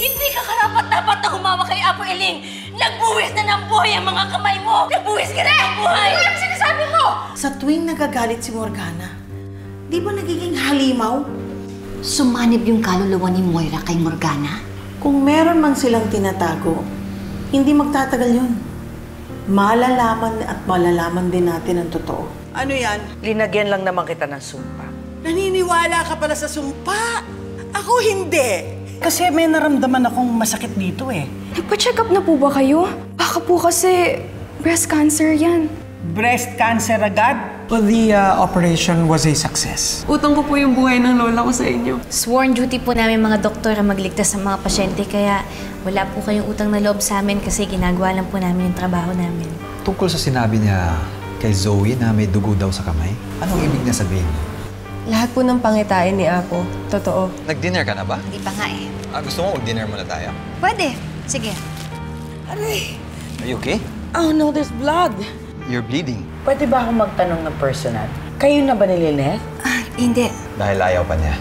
Hindi ka karapat-dapat na humawak kay Apo Eling! Nagbuwis na ng buhay ang mga kamay mo! Nagbuwis ka na ng buhay! Ano ang sinasabi mo? Sa tuwing nagagalit si Morgana, di ba nagiging halimaw? Sumanib yung kaluluwa ni Moira kay Morgana? Kung meron man silang tinatago, hindi magtatagal yun. Malalaman at malalaman din natin ang totoo. Ano yan? Linagyan lang naman kita ng sumpa. Naniniwala ka pala sa sumpa? Ako hindi. Kasi may naramdaman akong masakit dito eh. Nagpa-check up na po ba kayo? Baka po kasi breast cancer yan. Breast cancer agad? Well, the operation was a success. Utang ko po yung buhay ng lola ko sa inyo. Sworn duty po namin mga doktor ang magligtas sa mga pasyente, kaya wala po kayong utang na loob sa amin kasi ginagawa lang po namin yung trabaho namin. Tungkol sa sinabi niya kay Zoe na may dugo daw sa kamay, anong ibig niya sabihin? Lahat po ng pangitain ni Apo, totoo. Nag-dinner ka na ba? Hindi pa nga eh. Gusto mo mag-dinner muna tayo? Pwede. Sige. Aray! Are you okay? Oh no, there's blood. You're bleeding. Pwede ba akong magtanong ng personal? Kayo na ba ni Lynette? Hindi. Dahil ayaw pa niya.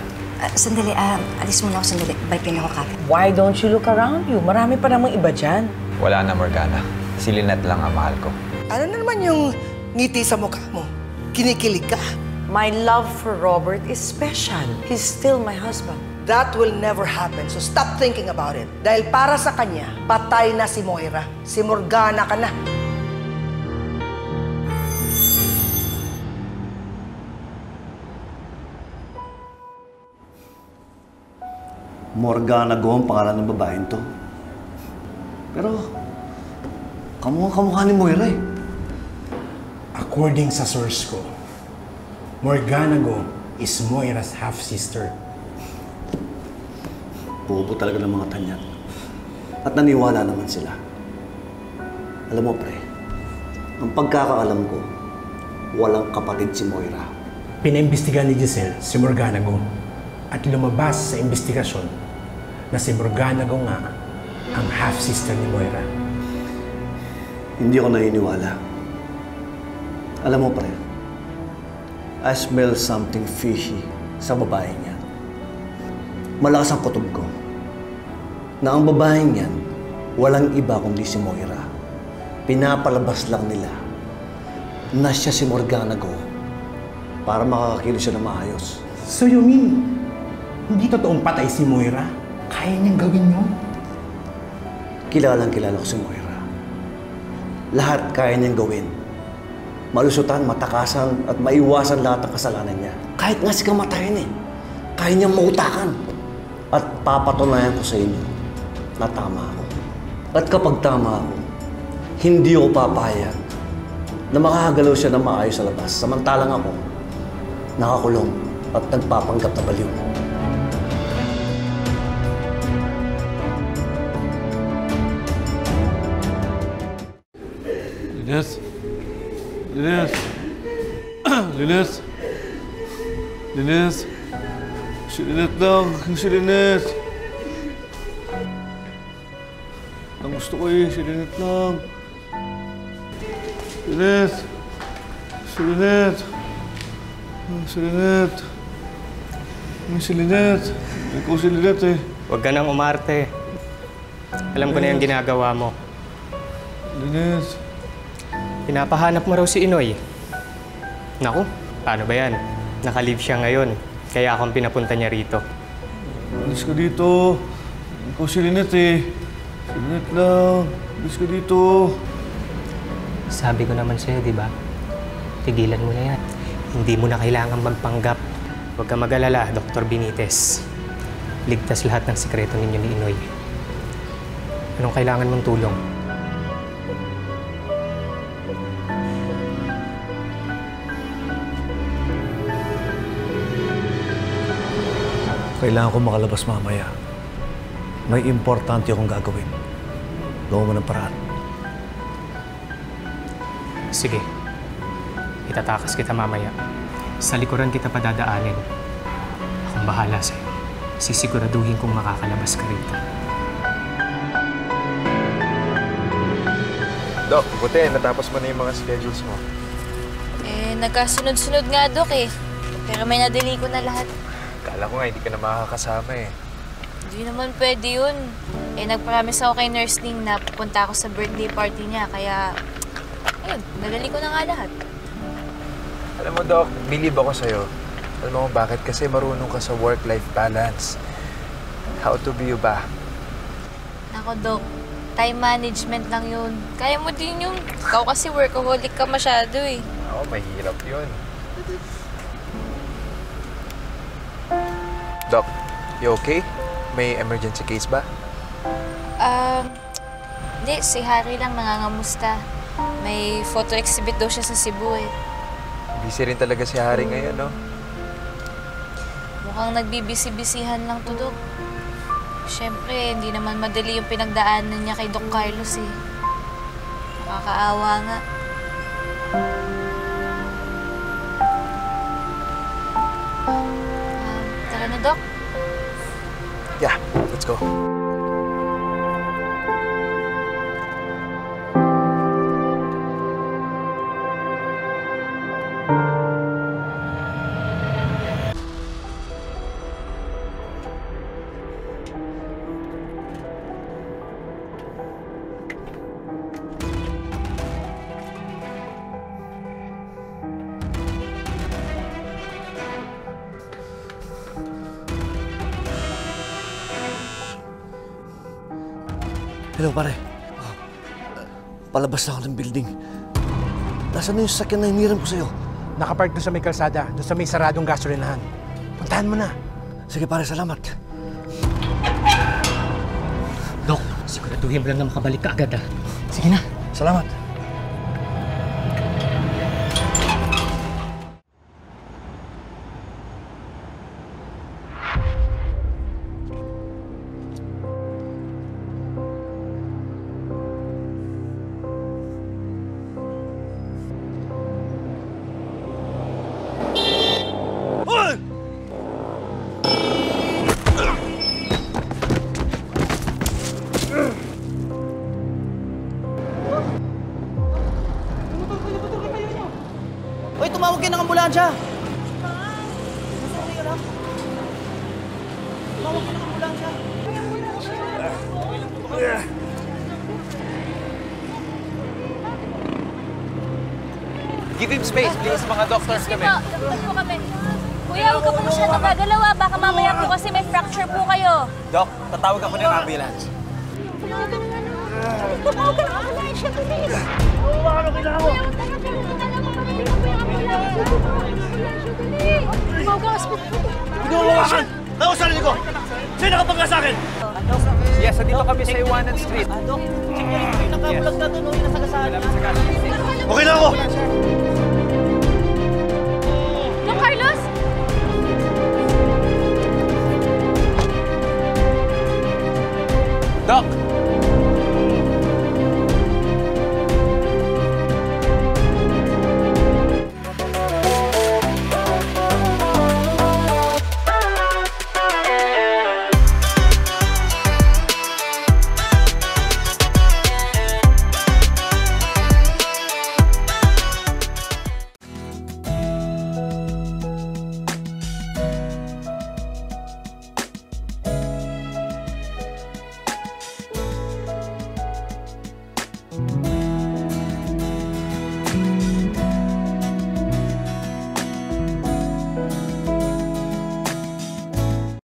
Sandali, alis muna ako sandali. Balikin ako kagad. Why don't you look around you? Marami pa namang iba dyan. Wala na, Morgana. Si Lynette lang ang mahal ko. Ano na naman yung ngiti sa mukha mo? Kinikilig ka? My love for Robert is special. He's still my husband. That will never happen, so stop thinking about it. Dahil para sa kanya, patay na si Moira. Si Morgana ka na. Morgana Go ang pangalan ng babaeng to. Pero, kamukha ni Moira eh. According sa source ko, Morgana Go is Moira's half-sister. Bobo talaga ng mga tanyan. At naniwala naman sila. Alam mo, pre, ang pagkakaalam ko, walang kapatid si Moira. Pinaimbestigahan ni Giselle si Morgana Go at lumabas sa investigasyon na si Morgana Go nga ang half-sister ni Moira. Hindi ako naniniwala. Alam mo, pre, I smell something fishy sa babae niya. Malakas ang kutob ko na ang babaeng yan, walang iba kundi si Moira. Pinapalabas lang nila na siya si Morgana Go para makakakilos siya na maayos. So you mean, hindi totoong patay si Moira? Kaya niyang gawin yun? Kilalang-kilala ko si Moira. Lahat kaya niyang gawin. Malusutan, matakasan, at maiwasan lahat ng kasalanan niya. Kahit nga si kamatayan eh. Kaya niyang mautakan. At papatunayan ko sa inyo na tama ako. At kapag tama ako, hindi ako papayag na makakagalaw siya na maayos sa labas. Samantalang ako, nakakulong at nagpapanggap na baliw. Lynette? Lynette? Lynette? Lynette? Si Lynette lang. Si Lynette. Ang gusto ko eh. Si Lynette lang. Lynette. Si Lynette. Si Lynette. Si Lynette. Ikaw si Lynette eh. Huwag ka nang umarte. Alam ko na yung ginagawa mo. Lynette. Pinapahanap mo raw si Inoy. Naku, paano ba yan? Naka-leave siya ngayon. Kaya akong pinapunta niya rito. Alis ka dito. Ikaw si Lynette eh. Si Lynette lang. Alis ka dito. Sabi ko naman sa'yo, di ba? Tigilan mo na yan. Hindi mo na kailangan magpanggap. Huwag ka mag-alala, Dr. Benitez. Ligtas lahat ng sikreto ninyo ni Inoy. Anong kailangan mong tulong? Kailangan ko makalabas mamaya. May importante akong gagawin. Gawa mo ng paraan. Sige. Itatakas kita mamaya. Sa likuran kita padadaanin. Akong bahala sa'yo. Sisiguraduhin kong makakalabas ka rito. Dok, buti. Natapos mo na yung mga schedules mo. Nagkasunod-sunod nga, Dok eh. Pero may nadali ko na lahat. Kala ko nga, hindi ka na makakasama eh. Hindi naman pwede yun. Nag-promise ako kay Nurse Ning na pupunta ako sa birthday party niya, kaya ayun, nadali ko na nga lahat. Alam mo, Doc, believe ako sa'yo. Alam mo kung bakit? Kasi marunong ka sa work-life balance. How to be you ba? Nako, Doc, time management lang yun. Kaya mo din yun. Ikaw kasi workaholic ka masyado eh. Oo, mahirap yun. Doc, you okay? May emergency case ba? Hindi. Si Harry lang nangangamusta. May photo exhibit daw siya sa Cebu eh. Busy rin talaga si Harry ngayon, no? Mukhang nagbibisi-bisihan lang to, Doc. Siyempre, hindi naman madali yung pinagdaanan niya kay Doc Carlos eh. Nakakaawa nga. Tara na, Doc. Yeah, let's go. Hello, pare. Palabas na ako ng building. Nasaan na yung sasakyan na hiniram ko sa'yo? Nakapark doon sa may kalsada, doon sa may saradong gasolinahan. Puntahan mo na. Sige, pare. Salamat. Dok, siguraduhin mo lang na makabalik ka agad, ah. Sige na. Salamat. Uy, tumawag kayo ng ambulansya! Tumawag kayo ng ambulansya! Give him space, please. Mga doctors kami. Doctor po kami. Kuya, huwag ka po masyadong gagalaw ah. Baka mamaya po kasi may fracture po kayo. Doc, tatawag ako ng ambulance. Tumawag ka ng ambulansya, bilis! Ano kailangan mo? Tumawag ka ng hospital. Pinawawakan! Nausarin ko! Sino nakapagka sa akin? Yes, dito kami sa Iwanan Street. Dok, check nyo rin yung nakabulag na doon, yung nasagasaan niya. Okay na ako! Doc Carlos? Doc,